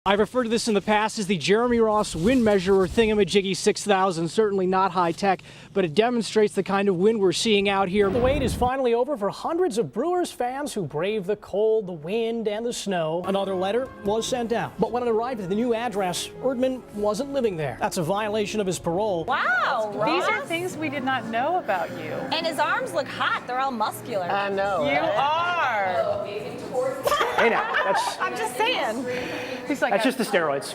I've referred to this in the past as the Jeremy Ross wind measurer thingamajiggy 6000. Certainly not high tech, but it demonstrates the kind of wind we're seeing out here. The wait is finally over for hundreds of Brewers fans who braved the cold, the wind, and the snow. Another letter was sent out, but when it arrived at the new address, Erdman wasn't living there. That's a violation of his parole. Wow, Ross. These are things we did not know about you. And his arms look hot. They're all muscular. I know. You are. Hey now, I'm just saying. He's like that's just the steroids.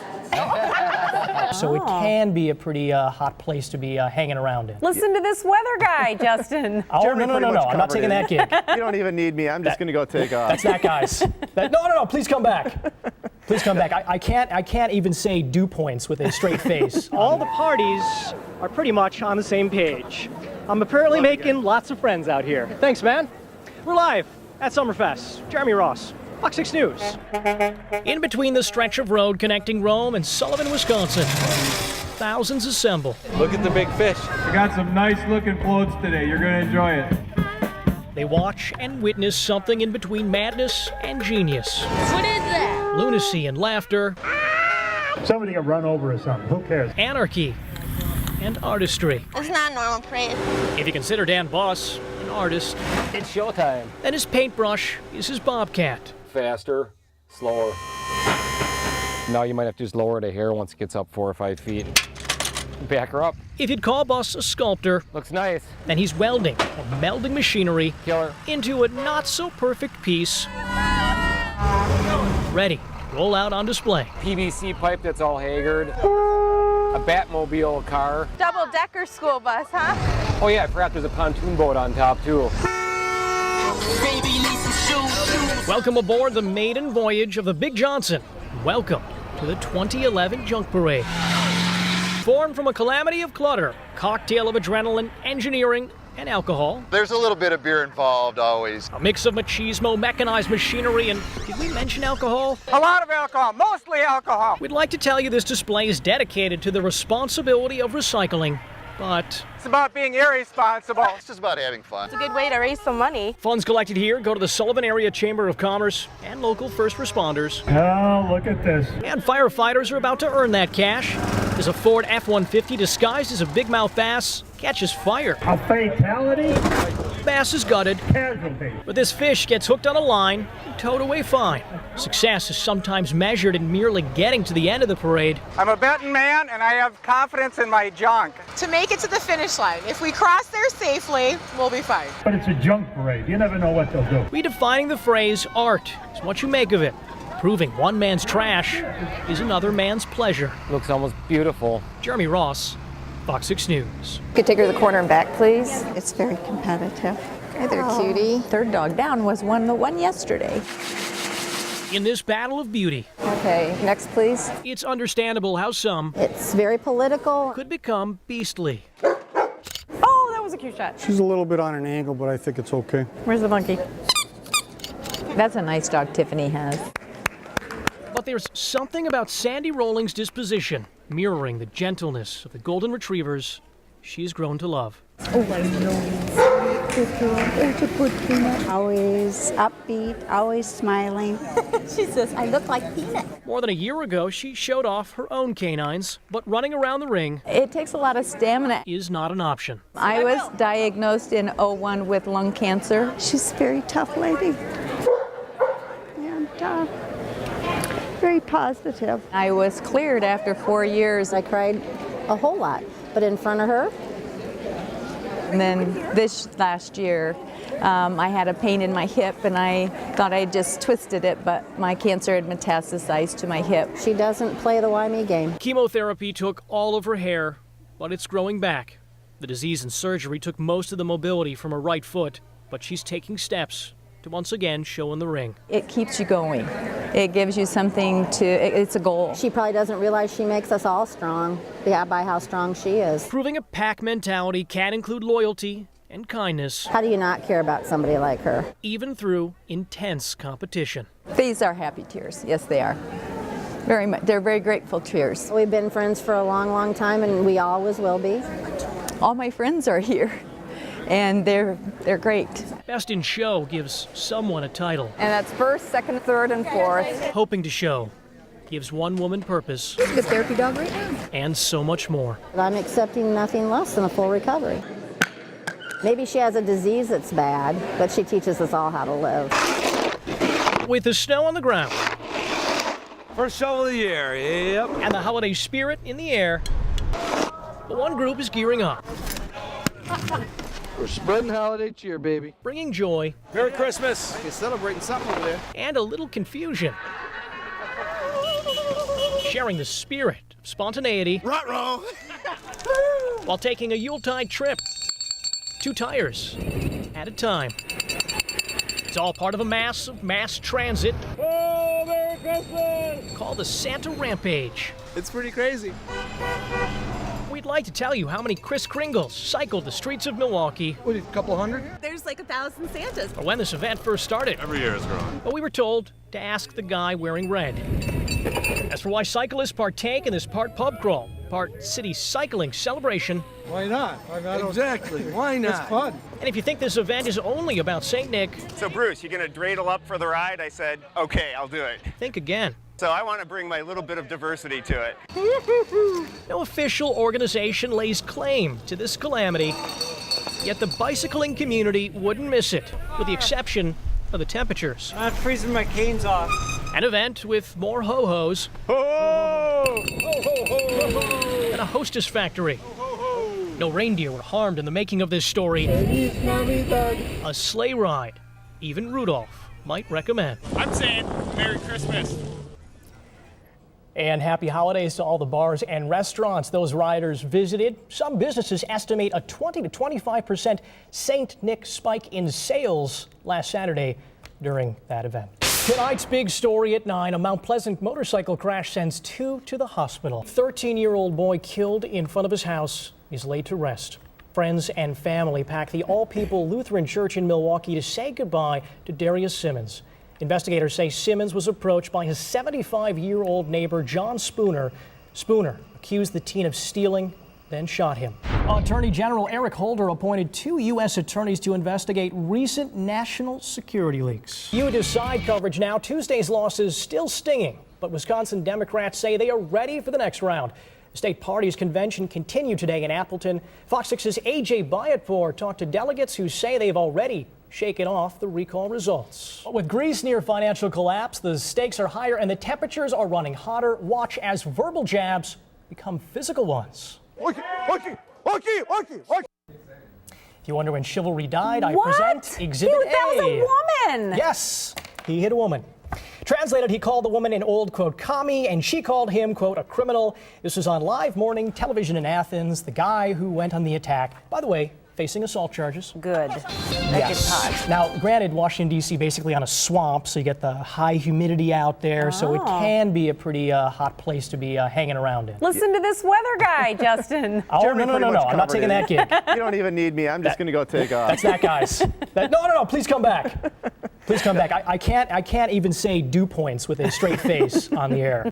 So it can be a pretty hot place to be hanging around in. Listen to this weather guy, Justin. Oh, Jeremy no, pretty much I'm not covered taking that it. gig. You don't even need me. I'm just going to go take off. That's that, guys. No, please come back. Please come back. I can't even say dew points with a straight face. All the parties are pretty much on the same page. I'm apparently making lots of friends out here. Thanks, man. We're live at Summerfest. Jeremy Ross, Fox 6 News. In between the stretch of road connecting Rome and Sullivan, Wisconsin, thousands assemble. Look at the big fish. We got some nice looking floats today. You're going to enjoy it. They watch and witness something in between madness and genius. What is that? Lunacy and laughter. Somebody got run over or something. Who cares? Anarchy and artistry. It's not a normal parade. If you consider Dan Boss an artist, It's showtime. then his paintbrush is his bobcat. Faster, slower. Now you might have to just lower it a hair once it gets up 4 or 5 feet. Back her up. If you'd call Boss a sculptor, Looks nice. then he's welding or melding machinery Killer. into a not-so-perfect piece, ready to roll out on display. PVC pipe that's all haggard. A Batmobile car. Double-decker school bus, huh? Oh yeah, I forgot there's a pontoon boat on top too. Welcome aboard the maiden voyage of the Big Johnson. Welcome to the 2011 Junk Parade. Formed from a calamity of clutter, cocktail of adrenaline, engineering, and alcohol. There's a little bit of beer involved always. A mix of machismo, mechanized machinery, and did we mention alcohol? A lot of alcohol, mostly alcohol. We'd like to tell you this display is dedicated to the responsibility of recycling, but It's about being irresponsible. It's just about having fun. It's a good way to raise some money. funds collected here go to the Sullivan Area Chamber of Commerce and local first responders. Oh, look at this. And firefighters are about to earn that cash as a Ford F-150 disguised as a big mouth bass catches fire. A fatality? Bass is gutted, Casualty. but this fish gets hooked on a line and towed away fine. Success is sometimes measured in merely getting to the end of the parade. I'm a betting man and I have confidence in my junk. To make it to the finish line. If we cross there safely, we'll be fine. But it's a junk parade. You never know what they'll do. Redefining the phrase art is what you make of it. Proving one man's trash is another man's pleasure. Looks almost beautiful. Jeremy Ross, Fox 6 News. Could take her to the corner and back, please. It's very competitive. Hey there, cutie. Third dog down was one that won yesterday. In this battle of beauty, Okay, next, please. it's understandable how some It's very political. could become beastly. Oh, that was a cute shot. She's a little bit on an angle, but I think it's okay. Where's the monkey? That's a nice dog Tiffany has. But there's something about Sandy Rolling's disposition, mirroring the gentleness of the golden retrievers she's grown to love. Always upbeat, always smiling. She says, I look like Peanut. More than a year ago, she showed off her own canines, but running around the ring It takes a lot of stamina. is not an option. I was diagnosed in '01 with lung cancer. She's a very tough lady. And very positive. I was cleared after 4 years. I cried a whole lot, but in front of her, And then this last year, I had a pain in my hip, and I thought I just twisted it, but my cancer had metastasized to my hip. she doesn't play the why me game. Chemotherapy took all of her hair, but it's growing back. The disease and surgery took most of the mobility from her right foot, but she's taking steps to once again show in the ring. It keeps you going. It gives you something to, it's a goal. She probably doesn't realize she makes us all strong by how strong she is. Proving a pack mentality can include loyalty and kindness, How do you not care about somebody like her? even through intense competition. These are happy tears. Yes, they are. Very much. They're very grateful tears. We've been friends for a long, long time, and we always will be. All my friends are here, and they're great. Best in Show gives someone a title, And that's first, second, third, and fourth. hoping to show gives one woman purpose She's a therapy dog right now. and so much more. I'm accepting nothing less than a full recovery. Maybe she has a disease that's bad, but she teaches us all how to live. With the snow on the ground First shovel of the year, yep. and the holiday spirit in the air, one group is gearing up, We're spreading holiday cheer, baby. bringing joy Merry Christmas. You're celebrating something over there. and a little confusion, sharing the spirit of spontaneity Ruh-roh. while taking a Yuletide trip. 2 tires at a time. It's all part of a massive mass transit Oh, Merry Christmas. called the Santa Rampage. It's pretty crazy. We'd like to tell you how many Kris Kringles cycled the streets of Milwaukee What, a couple hundred? There's like 1,000 Santas. or when this event first started. Every year is growing. But we were told to ask the guy wearing red. As for why cyclists partake in this part pub crawl, part city cycling celebration, Why not? Exactly. Why not? It's fun. and if you think this event is only about St. Nick, So Bruce, you gonna dreidel up for the ride? I said, okay, I'll do it. think again. So I want to bring my little bit of diversity to it. No official organization lays claim to this calamity, yet the bicycling community wouldn't miss it, with the exception of the temperatures. I'm freezing my canes off. An event with more ho-hos and a hostess factory. No reindeer were harmed in the making of this story. A sleigh ride, even Rudolph might recommend. I'm saying Merry Christmas. And happy holidays to all the bars and restaurants those riders visited. Some businesses estimate a 20 to 25% St. Nick spike in sales last Saturday during that event. Tonight's big story at 9, a Mount Pleasant motorcycle crash sends 2 to the hospital. 13-year-old boy killed in front of his house is laid to rest. Friends and family packed the All-People Lutheran Church in Milwaukee to say goodbye to Darius Simmons. Investigators say Simmons was approached by his 75-year-old neighbor, John Spooner. Spooner accused the teen of stealing, then shot him. Attorney General Eric Holder appointed 2 U.S. attorneys to investigate recent national security leaks. You decide coverage now. Tuesday's loss is still stinging, but Wisconsin Democrats say they are ready for the next round. The state party's convention continued today in Appleton. Fox 6's A.J. Bayatpour talked to delegates who say they've already shaken off the recall results. With Greece near financial collapse, the stakes are higher and the temperatures are running hotter. Watch as verbal jabs become physical ones. If you wonder when chivalry died, I present Exhibit A. That was a woman. Yes, he hit a woman. Translated, he called the woman an old, quote, commie, and she called him, quote, a criminal. This was on live morning television in Athens. The guy who went on the attack, by the way, facing assault charges. Good. That gets hot. Now, granted, Washington, D.C. basically on a swamp, so you get the high humidity out there, so it can be a pretty hot place to be hanging around in. Listen to this weather guy, Justin. Oh, Jeremy no, pretty much I'm not covered taking it. that gig. You don't even need me. I'm just going to go take off. That's that guy's. No, please come back. Please come back. I can't even say dew points with a straight face on the air.